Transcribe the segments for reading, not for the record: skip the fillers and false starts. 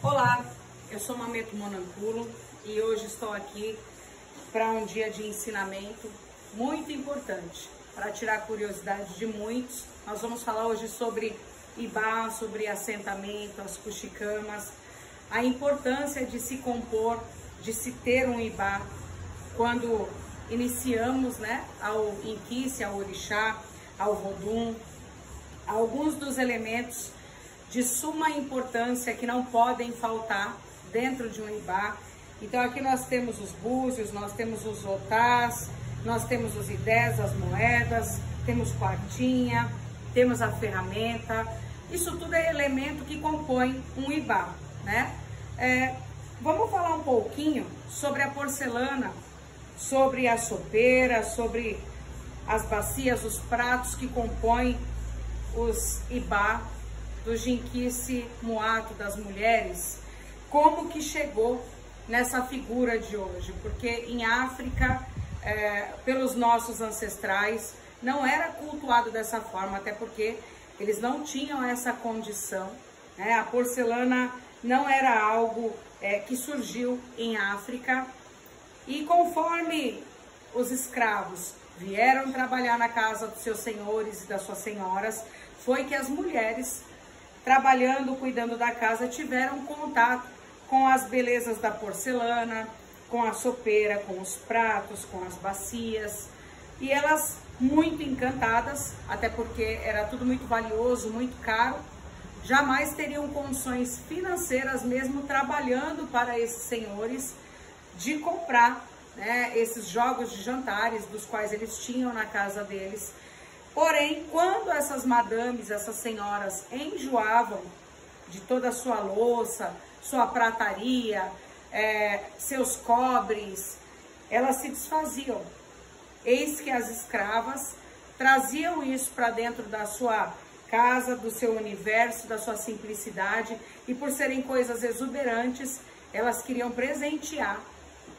Olá, eu sou Mameto Monanculo e hoje estou aqui para um dia de ensinamento muito importante, para tirar a curiosidade de muitos. Nós vamos falar hoje sobre Ibá, sobre assentamento, as cuxicamas, a importância de se compor, de se ter um Ibá quando iniciamos, ao Inquice, ao Orixá, ao Vodum, alguns dos elementos de suma importância que não podem faltar dentro de um Ibá. Então aqui nós temos os búzios, nós temos os otás, nós temos os idés, as moedas, temos quartinha, temos a ferramenta. Isso tudo é elemento que compõe um Ibá, Vamos falar um pouquinho sobre a porcelana, sobre a sopeira, sobre as bacias, os pratos que compõem os Ibá do Jinquice Muato das mulheres, como que chegou nessa figura de hoje, porque em África, pelos nossos ancestrais, não era cultuado dessa forma, até porque eles não tinham essa condição, A porcelana não era algo que surgiu em África, e conforme os escravos vieram trabalhar na casa dos seus senhores e das suas senhoras, foi que as mulheres, trabalhando, cuidando da casa, tiveram contato com as belezas da porcelana, com a sopeira, com os pratos, com as bacias, e elas, muito encantadas, até porque era tudo muito valioso, muito caro, jamais teriam condições financeiras, mesmo trabalhando para esses senhores, de comprar esses jogos de jantares dos quais eles tinham na casa deles. Porém, quando essas madames, essas senhoras enjoavam de toda a sua louça, sua prataria, seus cobres, elas se desfaziam. Eis que as escravas traziam isso para dentro da sua casa, do seu universo, da sua simplicidade, e por serem coisas exuberantes, elas queriam presentear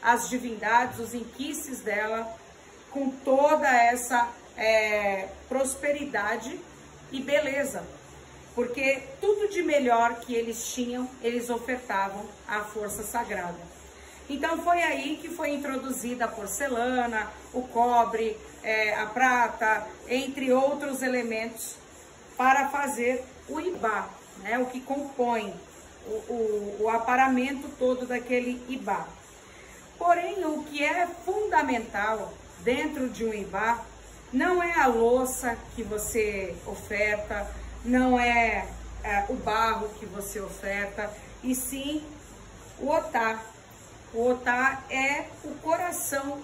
as divindades, os inquices dela, com toda essa prosperidade e beleza, porque tudo de melhor que eles tinham, eles ofertavam à força sagrada. Então foi aí que foi introduzida a porcelana, o cobre, a prata, entre outros elementos, para fazer o Ibá, o que compõe o aparamento todo daquele Ibá. Porém, o que é fundamental dentro de um Ibá não é a louça que você oferta, não é o barro que você oferta, e sim o otá. O otá é o coração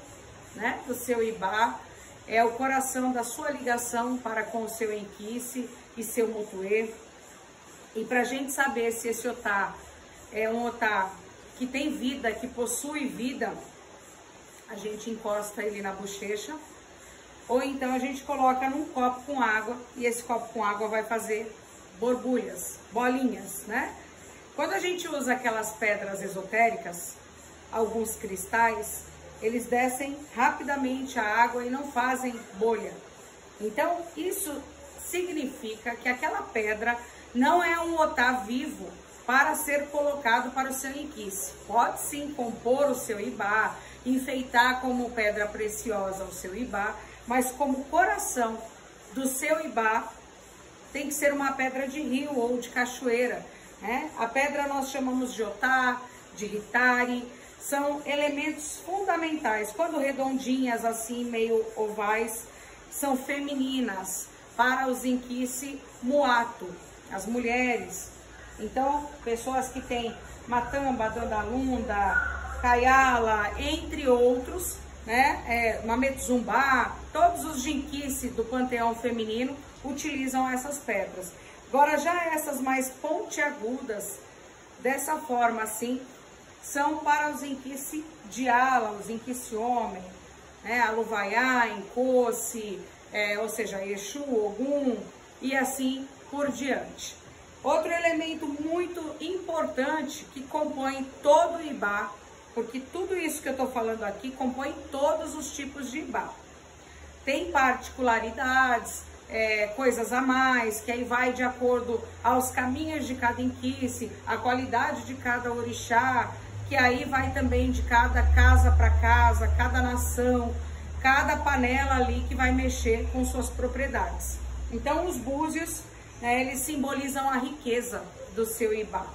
do seu Ibá, é o coração da sua ligação para com o seu Inquice e seu Mutuê. E para a gente saber se esse otá é um otá que tem vida, que possui vida, a gente encosta ele na bochecha, ou então a gente coloca num copo com água, e esse copo com água vai fazer borbulhas, bolinhas, Quando a gente usa aquelas pedras esotéricas, alguns cristais, eles descem rapidamente a água e não fazem bolha. Então, isso significa que aquela pedra não é um otá vivo para ser colocado para o seu Inquice. Pode sim compor o seu Ibá, enfeitar como pedra preciosa o seu Ibá, mas como coração do seu Ibá tem que ser uma pedra de rio ou de cachoeira. A pedra nós chamamos de otá, de ritari, são elementos fundamentais. Quando redondinhas assim, meio ovais, são femininas para os Inquice Muato, as mulheres. Então, pessoas que têm matamba, dandalunda, caiala, entre outros, Mameto Zumbá, todos os Jinquice do panteão feminino utilizam essas pedras. Agora, já essas mais pontiagudas, dessa forma assim, são para os Inquice de ala, os Inquice homem, Aluvaiá, Incoce, ou seja, Exu, Ogum, e assim por diante. Outro elemento muito importante que compõe todo o Ibá, porque tudo isso que eu estou falando aqui compõe todos os tipos de Ibá. Tem particularidades, coisas a mais, que aí vai de acordo aos caminhos de cada inquice, a qualidade de cada orixá, que aí vai também de cada casa para casa, cada nação, cada panela ali que vai mexer com suas propriedades. Então os búzios, né, eles simbolizam a riqueza do seu ibá.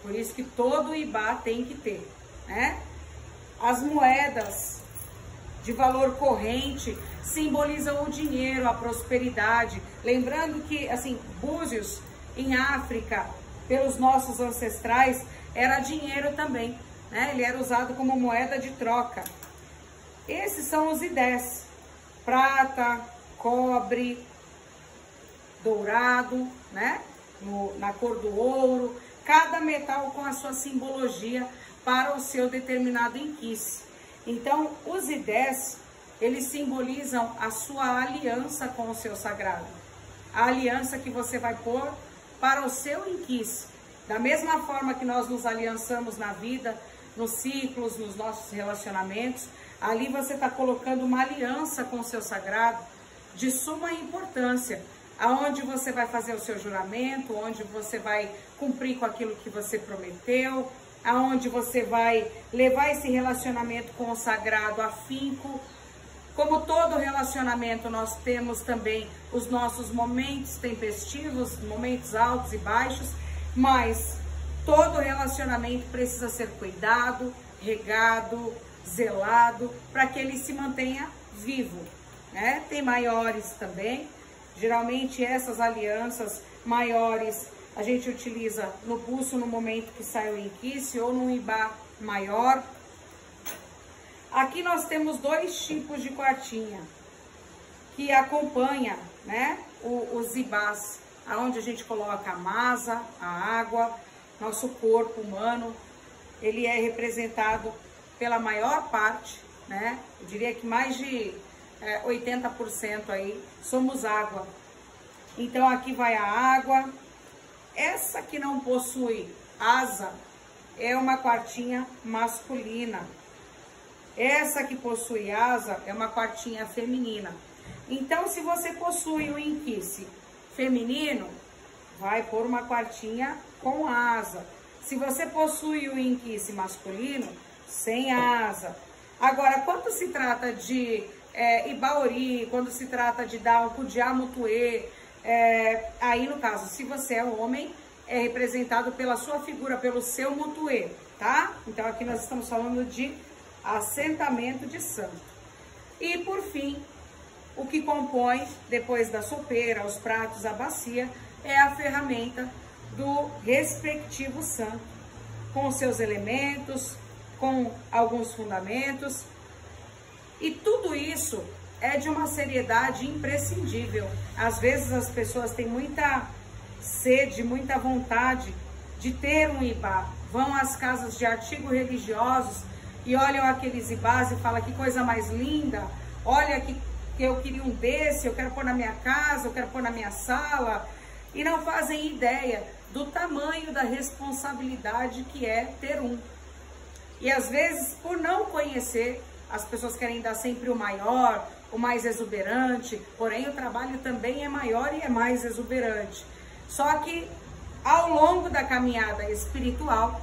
Por isso que todo ibá tem que ter, né? As moedas de valor corrente simbolizam o dinheiro, a prosperidade. Lembrando que, assim, búzios em África, pelos nossos ancestrais, era dinheiro também, né? Ele era usado como moeda de troca. Esses são os idés: prata, cobre, dourado, né? Na cor do ouro, cada metal com a sua simbologia para o seu determinado inquice. Então, os idés, eles simbolizam a sua aliança com o seu sagrado. A aliança que você vai pôr para o seu inquice. Da mesma forma que nós nos aliançamos na vida, nos ciclos, nos nossos relacionamentos, ali você está colocando uma aliança com o seu sagrado de suma importância, aonde você vai fazer o seu juramento, onde você vai cumprir com aquilo que você prometeu, aonde você vai levar esse relacionamento com o sagrado afinco. Como todo relacionamento, nós temos também os nossos momentos tempestivos, momentos altos e baixos, mas todo relacionamento precisa ser cuidado, regado, zelado, para que ele se mantenha vivo, né? Tem maiores também. Geralmente essas alianças maiores a gente utiliza no pulso no momento que sai o inquice ou no ibá maior. Aqui nós temos dois tipos de quartinha que acompanha, né, os ibás, aonde a gente coloca a masa, a água, nosso corpo humano. Ele é representado pela maior parte, né? Eu diria que mais de 80% aí somos água. Então aqui vai a água. Essa que não possui asa é uma quartinha masculina. Essa que possui asa é uma quartinha feminina. Então, se você possui um inquice feminino, vai pôr uma quartinha com asa. Se você possui o inquice masculino, sem asa. Agora, quando se trata de ibaori, quando se trata de dar um kudiá mutuê, aí no caso, se você é homem, é representado pela sua figura, pelo seu mutuê, tá? Então aqui nós estamos falando de assentamento de santo. E por fim, o que compõe, depois da sopeira, os pratos, a bacia, é a ferramenta do respectivo santo, com os seus elementos, com alguns fundamentos. E tudo isso é de uma seriedade imprescindível. Às vezes as pessoas têm muita sede, muita vontade de ter um ibá. Vão às casas de artigos religiosos e olham aqueles ibás e falam: que coisa mais linda, olha que eu queria um desse, eu quero pôr na minha casa, eu quero pôr na minha sala. E não fazem ideia do tamanho da responsabilidade que é ter um. E às vezes, por não conhecer, as pessoas querem dar sempre o maior, o mais exuberante, porém o trabalho também é maior e é mais exuberante. Só que ao longo da caminhada espiritual,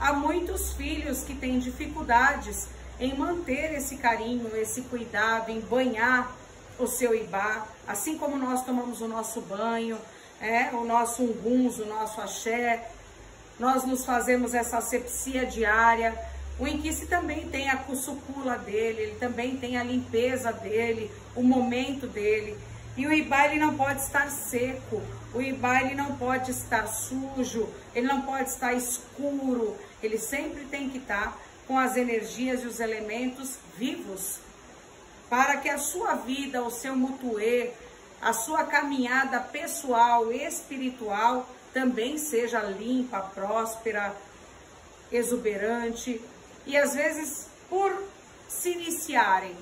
há muitos filhos que têm dificuldades em manter esse carinho, esse cuidado, em banhar o seu ibá, assim como nós tomamos o nosso banho, o nosso unguns, o nosso axé, nós nos fazemos essa asepsia diária. O inquice também tem a cusucula dele, ele também tem a limpeza dele, o momento dele. E o ibá, ele não pode estar seco, o ibá, ele não pode estar sujo, ele não pode estar escuro, ele sempre tem que estar com as energias e os elementos vivos, para que a sua vida, o seu mutuê, a sua caminhada pessoal e espiritual também seja limpa, próspera, exuberante. E às vezes, por se iniciarem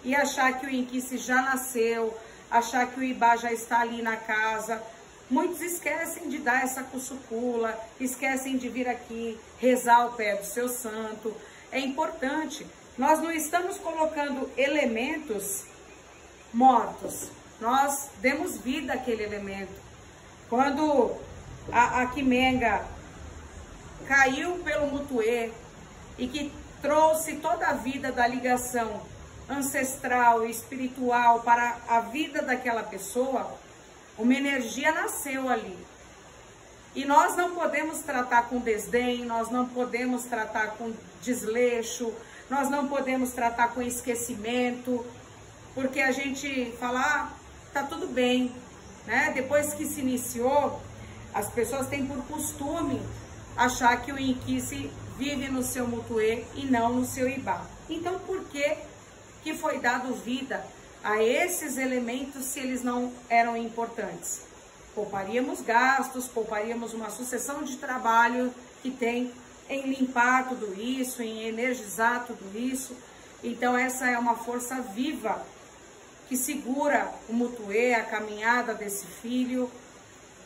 e achar que o inquice já nasceu, achar que o ibá já está ali na casa, muitos esquecem de dar essa cusucula, esquecem de vir aqui rezar ao pé do seu santo. É importante, nós não estamos colocando elementos mortos, nós demos vida àquele elemento. Quando a Quimenga caiu pelo Mutuê e que trouxe toda a vida da ligação ancestral e espiritual para a vida daquela pessoa, uma energia nasceu ali. E nós não podemos tratar com desdém, nós não podemos tratar com desleixo, nós não podemos tratar com esquecimento, porque a gente fala, tá tudo bem, né? Depois que se iniciou, as pessoas têm por costume achar que o Inquice vive no seu Mutuê e não no seu Ibá. Então, por que foi dado vida a esses elementos se eles não eram importantes? Pouparíamos gastos, pouparíamos uma sucessão de trabalho que tem em limpar tudo isso, em energizar tudo isso. Então essa é uma força viva que segura o Mutuê, a caminhada desse filho,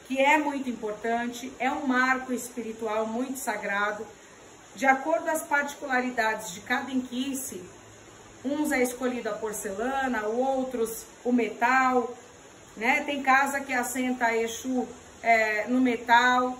que é muito importante, é um marco espiritual muito sagrado. De acordo às particularidades de cada Inquice, uns é escolhido a porcelana, outros o metal, né? Tem casa que assenta Exu no metal,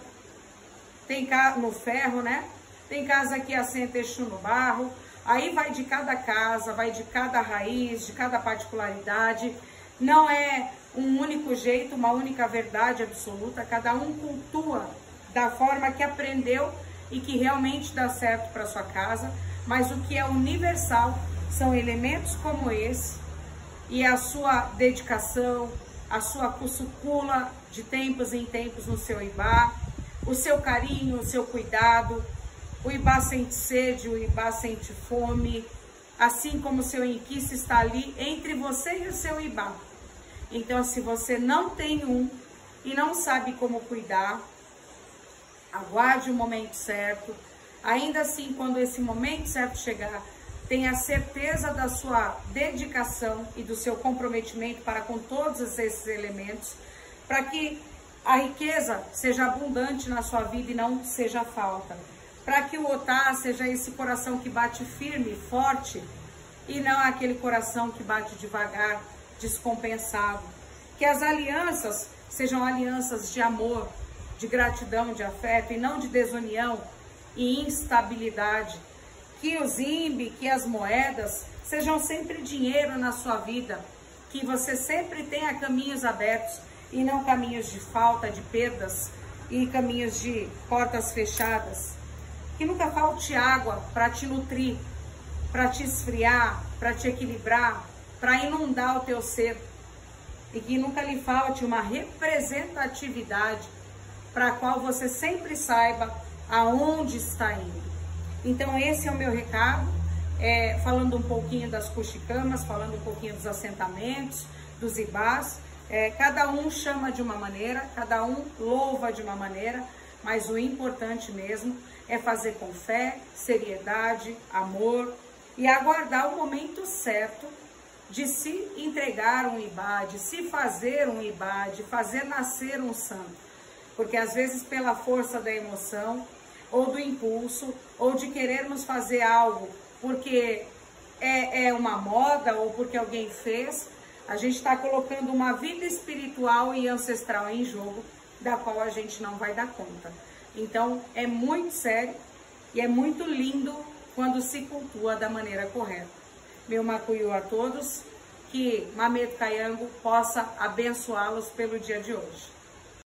tem no ferro, né? Tem casa que assenta Exu no barro. Aí vai de cada casa, vai de cada raiz, de cada particularidade. Não é um único jeito, uma única verdade absoluta. Cada um cultua da forma que aprendeu e que realmente dá certo para sua casa. Mas o que é universal são elementos como esse e a sua dedicação, a sua cusucula de tempos em tempos no seu Ibá, o seu carinho, o seu cuidado. O Ibá sente sede, o Ibá sente fome, assim como o seu Inquice está ali entre você e o seu Ibá. Então, se você não tem um e não sabe como cuidar, aguarde o momento certo. Ainda assim, quando esse momento certo chegar, tenha certeza da sua dedicação e do seu comprometimento para com todos esses elementos, para que a riqueza seja abundante na sua vida e não seja falta. Para que o Otá seja esse coração que bate firme, forte, e não aquele coração que bate devagar, descompensado. Que as alianças sejam alianças de amor, de gratidão, de afeto, e não de desunião e instabilidade. Que os imbe, que as moedas sejam sempre dinheiro na sua vida, que você sempre tenha caminhos abertos e não caminhos de falta, de perdas e caminhos de portas fechadas. Que nunca falte água para te nutrir, para te esfriar, para te equilibrar, para inundar o teu ser. E que nunca lhe falte uma representatividade para a qual você sempre saiba aonde está indo. Então esse é o meu recado, falando um pouquinho das Cuxicamas, falando um pouquinho dos assentamentos, dos Ibás. Cada um chama de uma maneira, cada um louva de uma maneira, mas o importante mesmo é fazer com fé, seriedade, amor e aguardar o momento certo de se entregar um Ibá, de se fazer um Ibá, de fazer nascer um santo. Porque às vezes pela força da emoção, ou do impulso, ou de querermos fazer algo porque é uma moda ou porque alguém fez, a gente está colocando uma vida espiritual e ancestral em jogo, da qual a gente não vai dar conta. Então é muito sério e é muito lindo quando se cultua da maneira correta. Meu macuyu a todos, que Mameto Cayango possa abençoá-los pelo dia de hoje.